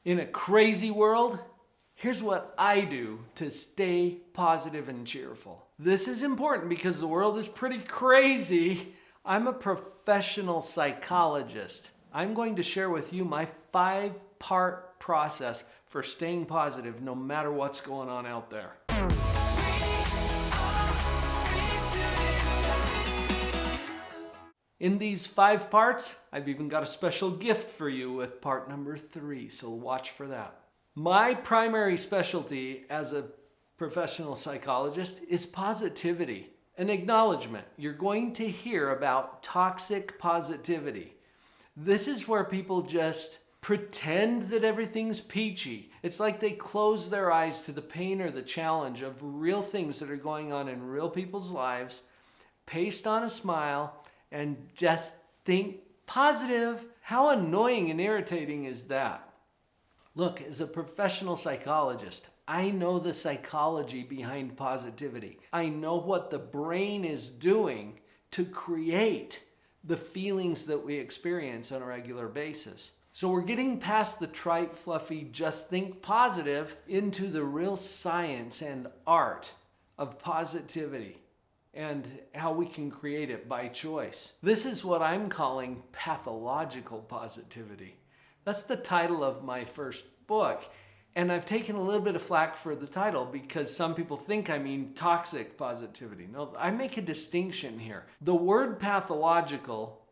In a crazy world, here's what I do to stay positive and cheerful. This is important because the world is pretty crazy. I'm a professional psychologist. I'm going to share with you my 5-part process for staying positive no matter what's going on out there. In these 5 parts, I've even got a special gift for you with part number 3, so watch for that. My primary specialty as a professional psychologist is positivity, an acknowledgement. You're going to hear about toxic positivity. This is where people just pretend that everything's peachy. It's like they close their eyes to the pain or the challenge of real things that are going on in real people's lives, paste on a smile, and just think positive. How annoying and irritating is that? Look, as a professional psychologist, I know the psychology behind positivity. I know what the brain is doing to create the feelings that we experience on a regular basis. So we're getting past the trite, fluffy, just think positive into the real science and art of positivity and how we can create it by choice. This is what I'm calling pathological positivity. That's the title of my first book. And I've taken a little bit of flack for the title because some people think I mean toxic positivity. No, I make a distinction here. The word pathological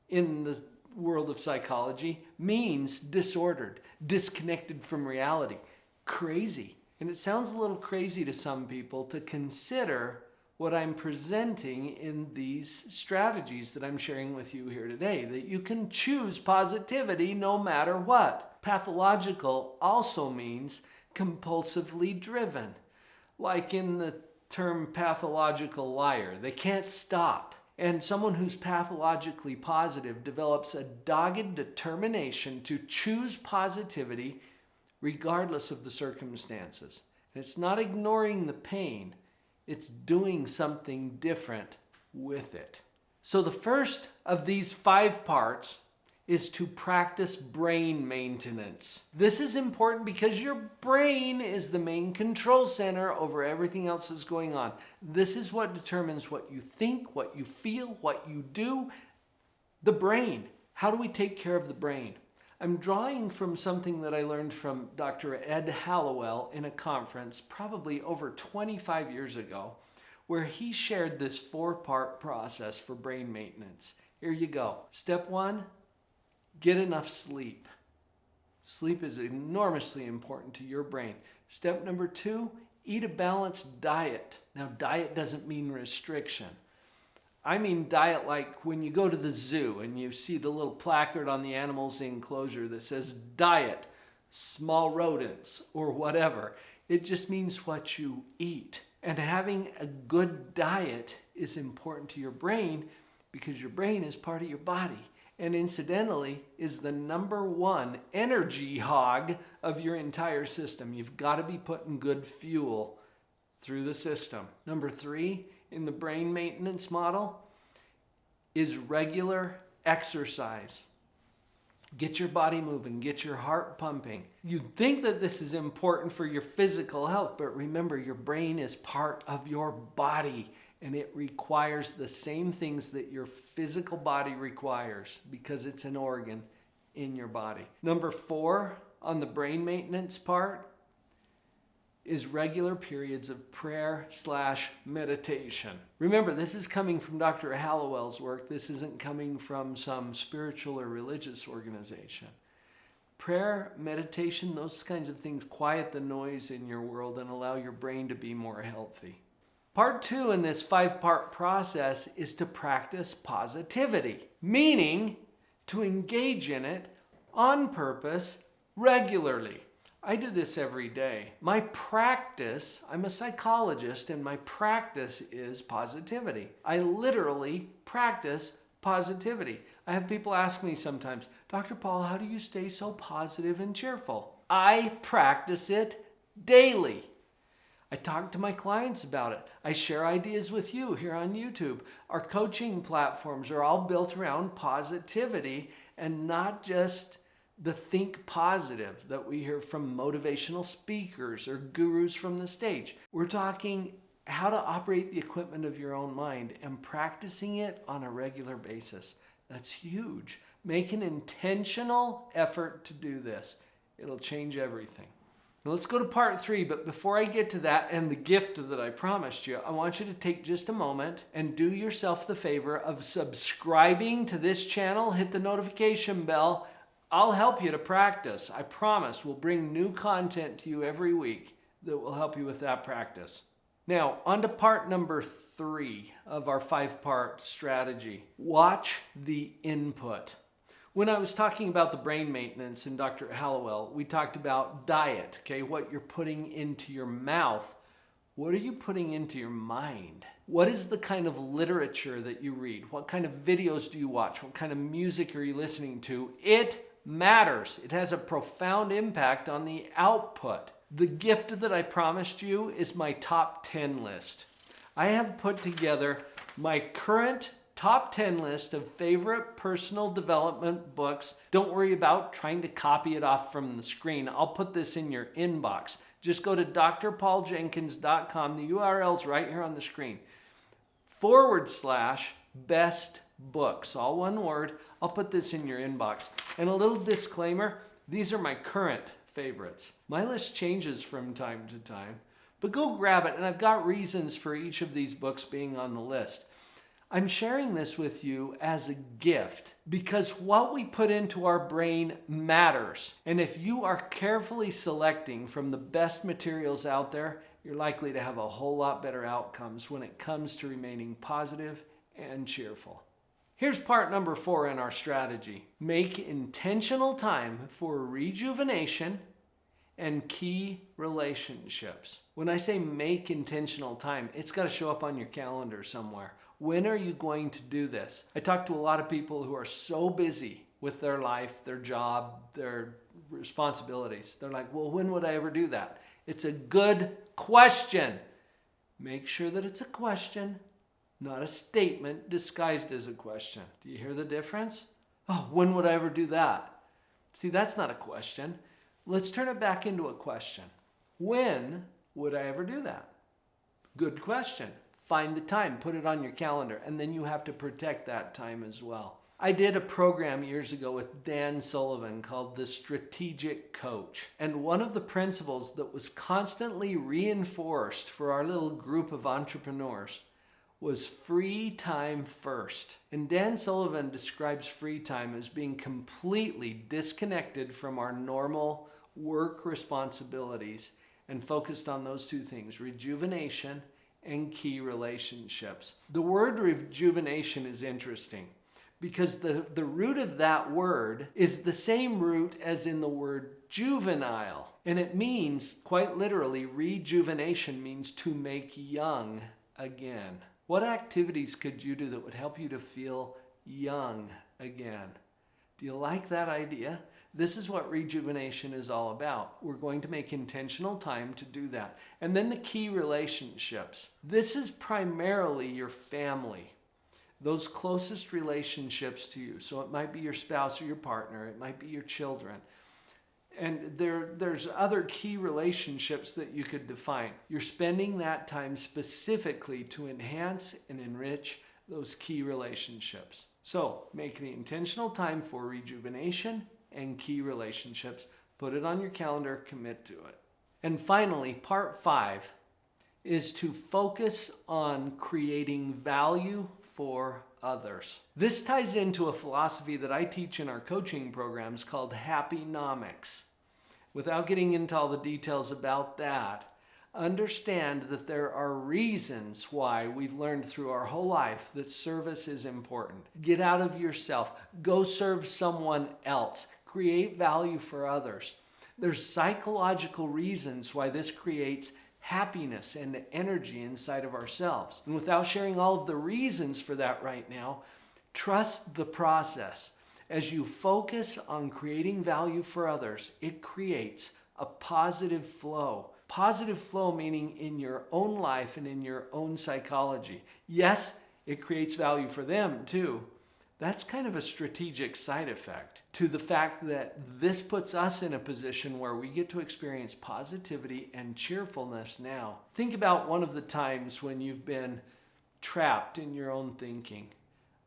in the world of psychology means disordered, disconnected from reality, crazy. And it sounds a little crazy to some people to consider what I'm presenting in these strategies that I'm sharing with you here today, that you can choose positivity no matter what. Pathological also means compulsively driven, like in the term pathological liar. They can't stop. And someone who's pathologically positive develops a dogged determination to choose positivity regardless of the circumstances. And it's not ignoring the pain. It's doing something different with it. So the first of these 5 parts is to practice brain maintenance. This is important because your brain is the main control center over everything else that's going on. This is what determines what you think, what you feel, what you do. The brain. How do we take care of the brain? I'm drawing from something that I learned from Dr. Ed Hallowell in a conference probably over 25 years ago, where he shared this 4-part process for brain maintenance. Here you go. Step 1, get enough sleep. Sleep is enormously important to your brain. Step number 2, eat a balanced diet. Now, diet doesn't mean restriction. I mean diet like when you go to the zoo and you see the little placard on the animal's enclosure that says diet, small rodents, or whatever. It just means what you eat. And having a good diet is important to your brain because your brain is part of your body. And incidentally, is the number 1 energy hog of your entire system. You've got to be putting good fuel through the system. Number 3, in the brain maintenance model, is regular exercise. Get your body moving, get your heart pumping. You'd think that this is important for your physical health, but remember, your brain is part of your body and it requires the same things that your physical body requires because it's an organ in your body. Number 4 on the brain maintenance part is regular periods of prayer/meditation. Remember, this is coming from Dr. Hallowell's work. This isn't coming from some spiritual or religious organization. Prayer, meditation, those kinds of things quiet the noise in your world and allow your brain to be more healthy. Part 2 in this 5-part process is to practice positivity, meaning to engage in it on purpose regularly. I do this every day. My practice, I'm a psychologist, and my practice is positivity. I literally practice positivity. I have people ask me sometimes, Dr. Paul, how do you stay so positive and cheerful? I practice it daily. I talk to my clients about it. I share ideas with you here on YouTube. Our coaching platforms are all built around positivity and not just the think positive that we hear from motivational speakers or gurus from the stage. We're talking how to operate the equipment of your own mind and practicing it on a regular basis. That's huge. Make an intentional effort to do this. It'll change everything. Now let's go to part 3, but before I get to that and the gift that I promised you, I want you to take just a moment and do yourself the favor of subscribing to this channel. Hit the notification bell. I'll help you to practice. I promise we'll bring new content to you every week that will help you with that practice. Now, on to part number 3 of our 5-part strategy. Watch the input. When I was talking about the brain maintenance in Dr. Hallowell, we talked about diet, okay? What you're putting into your mouth. What are you putting into your mind? What is the kind of literature that you read? What kind of videos do you watch? What kind of music are you listening to? It matters. It has a profound impact on the output. The gift that I promised you is my top 10 list. I have put together my current top 10 list of favorite personal development books. Don't worry about trying to copy it off from the screen. I'll put this in your inbox. Just go to drpauljenkins.com. The URL's right here on the screen. /best books, all one word. I'll put this in your inbox. And a little disclaimer, these are my current favorites. My list changes from time to time, but go grab it, and I've got reasons for each of these books being on the list. I'm sharing this with you as a gift because what we put into our brain matters. And if you are carefully selecting from the best materials out there, you're likely to have a whole lot better outcomes when it comes to remaining positive and cheerful. Here's part number 4 in our strategy. Make intentional time for rejuvenation and key relationships. When I say make intentional time, it's got to show up on your calendar somewhere. When are you going to do this? I talk to a lot of people who are so busy with their life, their job, their responsibilities. They're like, well, when would I ever do that? It's a good question. Make sure that it's a question, not a statement disguised as a question. Do you hear the difference? Oh, when would I ever do that? See, that's not a question. Let's turn it back into a question. When would I ever do that? Good question. Find the time, put it on your calendar, and then you have to protect that time as well. I did a program years ago with Dan Sullivan called The Strategic Coach. And one of the principles that was constantly reinforced for our little group of entrepreneurs was free time first. And Dan Sullivan describes free time as being completely disconnected from our normal work responsibilities and focused on those 2 things, rejuvenation and key relationships. The word rejuvenation is interesting because the root of that word is the same root as in the word juvenile. And it means, quite literally, rejuvenation means to make young again. What activities could you do that would help you to feel young again? Do you like that idea? This is what rejuvenation is all about. We're going to make intentional time to do that. And then the key relationships. This is primarily your family, those closest relationships to you. So it might be your spouse or your partner. It might be your children. And there's other key relationships that you could define. You're spending that time specifically to enhance and enrich those key relationships. So make the intentional time for rejuvenation and key relationships. Put it on your calendar, commit to it. And finally, part 5 is to focus on creating value for others. This ties into a philosophy that I teach in our coaching programs called Happynomics. Without getting into all the details about that, understand that there are reasons why we've learned through our whole life that service is important. Get out of yourself. Go serve someone else. Create value for others. There's psychological reasons why this creates happiness and energy inside of ourselves. And without sharing all of the reasons for that right now, trust the process. As you focus on creating value for others, it creates a positive flow. Positive flow meaning in your own life and in your own psychology. Yes, it creates value for them too, That's kind of a strategic side effect to the fact that this puts us in a position where we get to experience positivity and cheerfulness now. Think about one of the times when you've been trapped in your own thinking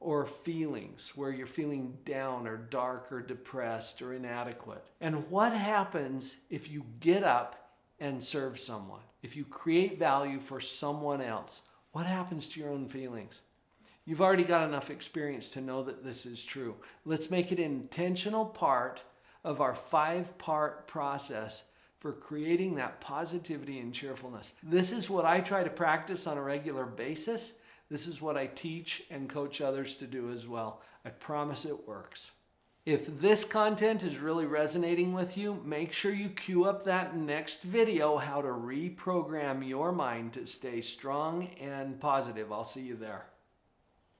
or feelings where you're feeling down or dark or depressed or inadequate. And what happens if you get up and serve someone? If you create value for someone else, what happens to your own feelings? You've already got enough experience to know that this is true. Let's make it an intentional part of our 5-part process for creating that positivity and cheerfulness. This is what I try to practice on a regular basis. This is what I teach and coach others to do as well. I promise it works. If this content is really resonating with you, make sure you queue up that next video, how to reprogram your mind to stay strong and positive. I'll see you there.